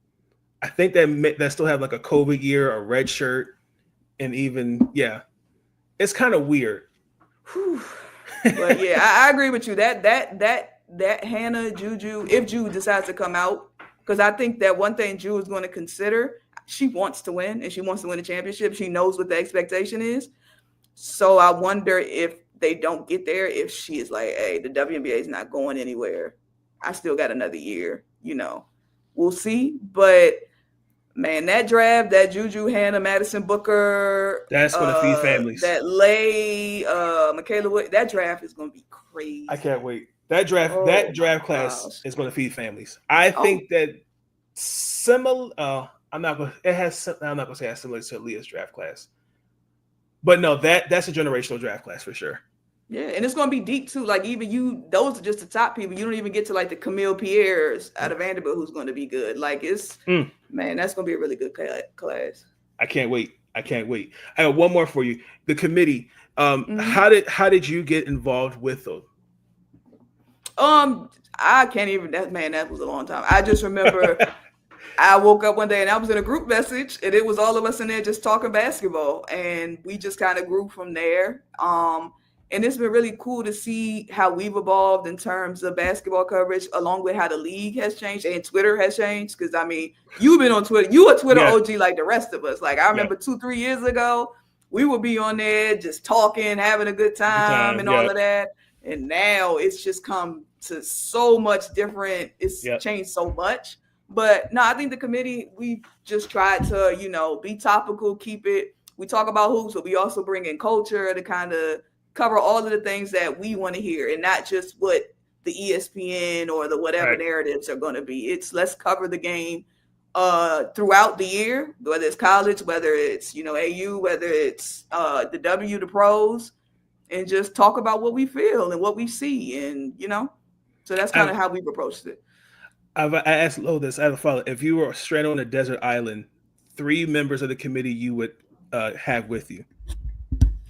I think that still have like a COVID year, a red shirt, and even it's kind of weird. But yeah, I agree with you. That Hannah Juju, if Ju decides to come out, because I think that one thing Ju is going to consider, she wants to win and she wants to win a championship. She knows what the expectation is. So I wonder if they don't get there, if she is like, hey, the WNBA is not going anywhere. I still got another year, we'll see. But man, that draft, that Juju, Hannah, Madison Booker, that's going to feed families. That Lay, Michaela Wood, that draft is going to be crazy. I can't wait. That draft class is going to feed families. I think that similar. I'm not going to say it's similar to Leah's draft class, but no, that's a generational draft class for sure. Yeah, and it's going to be deep too. Like even those are just the top people. You don't even get to like the Camille Pierres out of Vanderbilt, who's going to be good. Like man, that's going to be a really good class. I can't wait. I have one more for you. The committee. How did you get involved with them? I can't even. That was a long time. I just remember. I woke up one day and I was in a group message and it was all of us in there just talking basketball, and we just kind of grew from there. And it's been really cool to see how we've evolved in terms of basketball coverage, along with how the league has changed and Twitter has changed. Because I mean, you've been on Twitter. You a Twitter OG like the rest of us. Like I remember 2-3 years ago, we would be on there just talking, having a good time and all of that. And now it's just come to so much different. It's changed so much. But no, I think the committee, we just tried to, be topical, keep it. We talk about hoops, but we also bring in culture to kind of cover all of the things that we want to hear, and not just what the ESPN or the whatever narratives are going to be. It's let's cover the game throughout the year, whether it's college, whether it's, AU, whether it's the W, the pros, and just talk about what we feel and what we see. And, so that's kind of how we've approached it. I asked Lo this. I have a follow. If you were stranded on a desert island, 3 members of the committee you would have with you.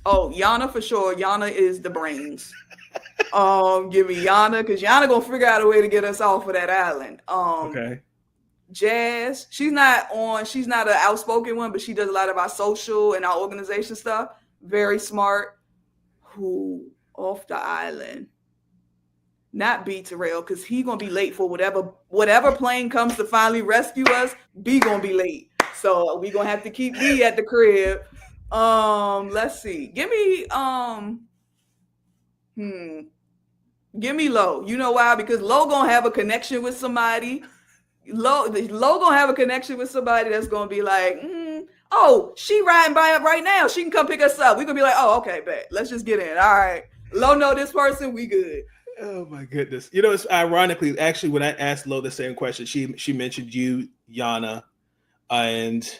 Oh, Yana for sure. Yana is the brains. Give me Yana, because Yana gonna figure out a way to get us off of that island. Okay. Jazz, she's not an outspoken one, but she does a lot of our social and our organization stuff. Very smart. Who off the island? Not B Terrell, because he gonna be late for whatever plane comes to finally rescue us. B gonna be late, so we gonna have to keep B at the crib. Let's see. Give me Lo. You know why? Because Lo gonna have a connection with somebody. Lo gonna have a connection with somebody that's gonna be like, oh, she riding by up right now. She can come pick us up. We gonna be like, oh, okay, bet. Let's just get in. All right. Lo know this person. We good. Oh my goodness. It's ironically, actually, when I asked Lo the same question, she mentioned you, Yana, and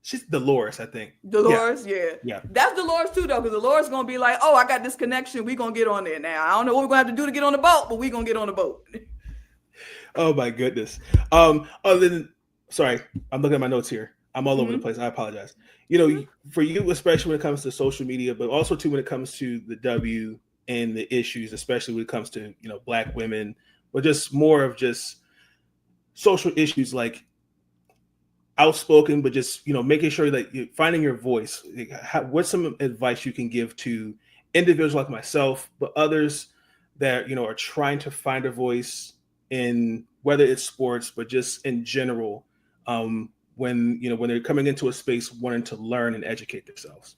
she's Dolores, I think. Dolores, yeah. That's Dolores too, though, because Dolores gonna be like, oh, I got this connection. We gonna get on there now. I don't know what we're gonna have to do to get on the boat, but we gonna get on the boat. Oh my goodness. Sorry, I'm looking at my notes here. I'm all over the place. I apologize. For you, especially when it comes to social media, but also too when it comes to the W and the issues, especially when it comes to Black women, or just more of just social issues, like outspoken, but just making sure that you're finding your voice. What's some advice you can give to individuals like myself, but others that are trying to find a voice in whether it's sports, but just in general, when they're coming into a space wanting to learn and educate themselves?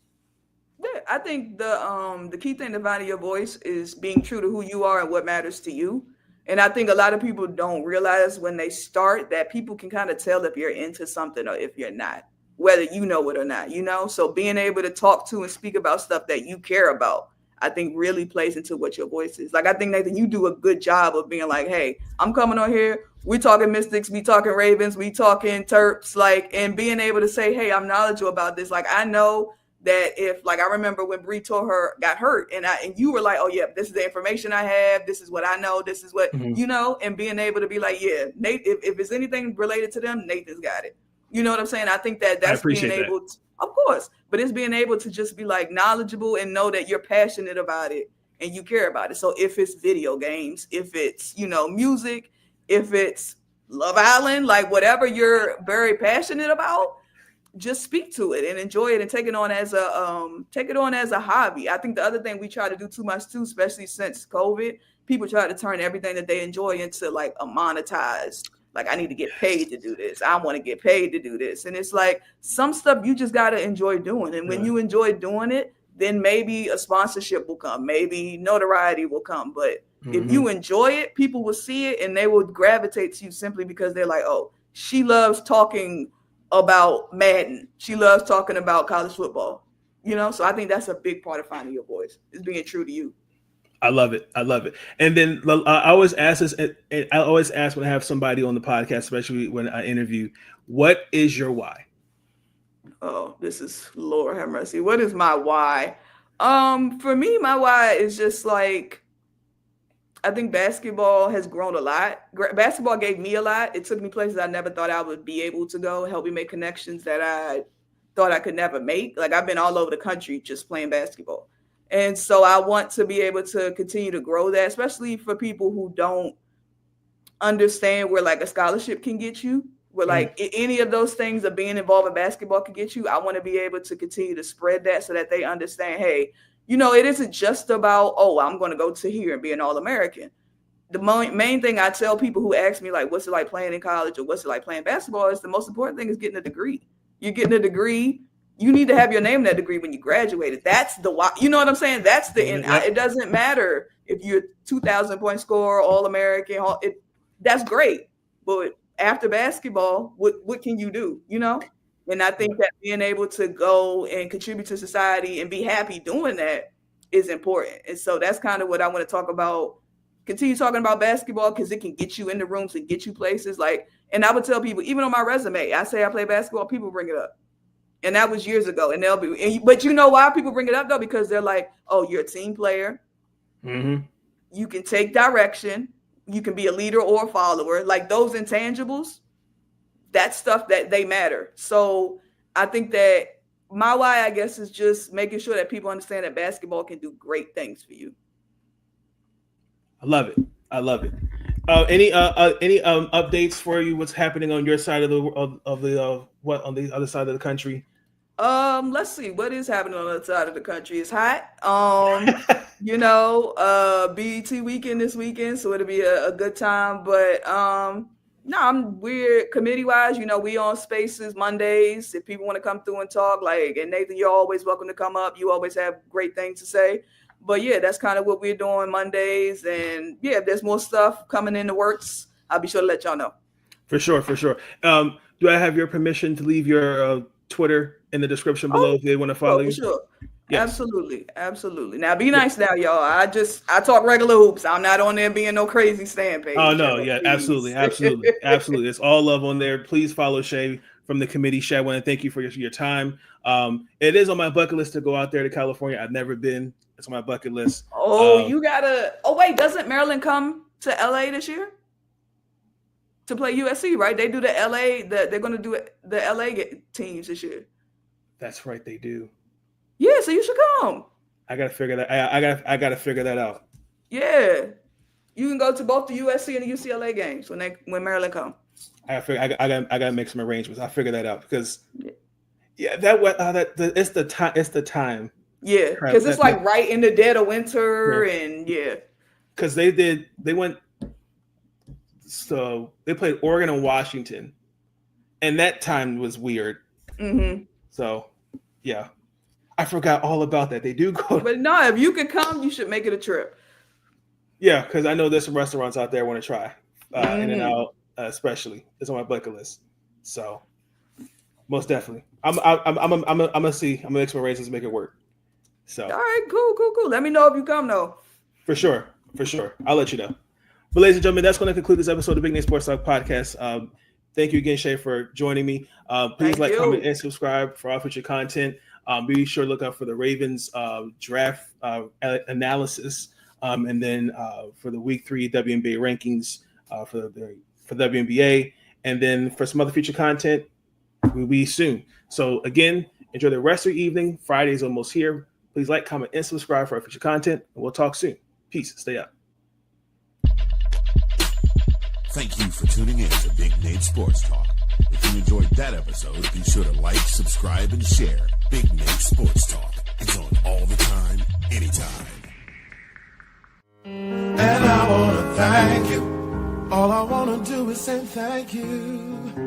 Yeah, I think the key thing to finding your voice is being true to who you are and what matters to you. And I think a lot of people don't realize when they start that people can kind of tell if you're into something or if you're not, whether you know it or not, So being able to talk to and speak about stuff that you care about, I think really plays into what your voice is. Like, I think, Nathan, you do a good job of being like, hey, I'm coming on here. We talking Mystics, we talking Ravens, we talking Terps, and being able to say, hey, I'm knowledgeable about this. Like, I know that if, I remember when Bree got hurt and you were like, oh yeah, this is the information I have. This is what I know. This is what, and being able to be like, yeah, Nate, if it's anything related to them, Nathan's got it. You know what I'm saying? I think that's being able to, of course, but it's being able to just be knowledgeable and know that you're passionate about it and you care about it. So if it's video games, if it's, music, if it's Love Island, like whatever you're very passionate about, just speak to it and enjoy it and take it on as a hobby. I think the other thing we try to do too much too, especially since COVID, people try to turn everything that they enjoy into like a monetized. Like, I need to get paid to do this. I want to get paid to do this. And it's like some stuff you just got to enjoy doing. And when you enjoy doing it, then maybe a sponsorship will come. Maybe notoriety will come. But if you enjoy it, people will see it and they will gravitate to you simply because they're like, oh, she loves talking about Madden. She loves talking about college football. You know, so I think that's a big part of finding your voice, is being true to you. I love it. I love it. And then I always ask this. I always ask when I have somebody on the podcast, especially when I interview, what is your why? Oh, this is, Lord have mercy. What is my why? For me, my why is just like, I think basketball has grown a lot. Basketball gave me a lot. It took me places I never thought I would be able to go, helped me make connections that I thought I could never make. Like, I've been all over the country just playing basketball. And so I want to be able to continue to grow that, especially for people who don't understand where like a scholarship can get you, where like any of those things of being involved in basketball can get you. I want to be able to continue to spread that so that they understand, hey, you know, it isn't just about, oh, I'm going to go to here and be an All-American. The main thing I tell people who ask me, like, what's it like playing in college or what's it like playing basketball, is the most important thing is getting a degree. You're getting a degree. You need to have your name in that degree when you graduated. That's the why. You know what I'm saying? That's the end. It doesn't matter if you're 2,000 point scorer, All-American. That's great. But after basketball, what can you do? You know? And I think that being able to go and contribute to society and be happy doing that is important. And so that's kind of what I want to talk about. Continue talking about basketball because it can get you in the rooms and get you places. Like, and I would tell people, even on my resume, I say I play basketball, people bring it up. And that was years ago. And they'll be, but you know why people bring it up though? Because they're like, oh, you're a team player. You can take direction. You can be a leader or a follower. Like those intangibles, that's stuff that they matter. So I think that my why, I guess, is just making sure that people understand that basketball can do great things for you. I love it. I love it. Any updates for you? What's happening on your side of the what on the other side of the country? Let's see what is happening on the other side of the country. It's hot. You know, BET weekend this weekend, so it'll be a good time. But no, we're committee wise. You know, we on Spaces Mondays. If people want to come through and talk, like, and Nathan, you're always welcome to come up. You always have great things to say. But yeah, that's kind of what we're doing Mondays. And yeah, if there's more stuff coming in the works, I'll be sure to let y'all know. For sure. Do I have your permission to leave your Twitter in the description below if they want to follow you? For sure. Yes. Absolutely. Now be nice now, y'all. I talk regular hoops. I'm not on there being no crazy stand page. Oh no, yeah, please. absolutely. It's all love on there. Please follow Shae from the committee. Shae, I want to thank you for your time. It is on my bucket list to go out there to California. I've never been. It's on my bucket list. You gotta. Oh wait, doesn't Maryland come to LA this year to play USC? Right? They do the LA. They're going to do the LA teams this year. That's right, they do. Yeah, so you should come. I gotta figure that. I gotta figure that out. Yeah, you can go to both the USC and the UCLA games when Maryland come. I gotta make some arrangements. I'll figure that out because it's the time. It's the time. Yeah, because it's like right in the dead of winter, and because they went. So they played Oregon and Washington, and that time was weird. So yeah. I forgot all about that. They do go. But no, if you could come, you should make it a trip. Yeah, because I know there's some restaurants out there I want to try. In and out, especially. It's on my bucket list. So most definitely. I'm gonna see. I'm gonna make some arrangements to make it work. So all right, cool. Let me know if you come though. For sure. I'll let you know. But ladies and gentlemen, that's going to conclude this episode of the Big Name Sports Talk podcast. Thank you again, Shae, for joining me. Please comment, and subscribe for our future content. Be sure to look out for the Ravens draft analysis, and then for the Week 3 WNBA rankings for the WNBA, and then for some other future content, we'll be soon. So again, enjoy the rest of your evening. Friday's almost here. Please like, comment, and subscribe for our future content, and we'll talk soon. Peace. Stay up. Thank you for tuning in to Big Nate Sports Talk. If you enjoyed that episode, be sure to like, subscribe, and share Big Nate Sports Talk. It's on all the time, anytime. And I wanna thank you. All I wanna do is say thank you.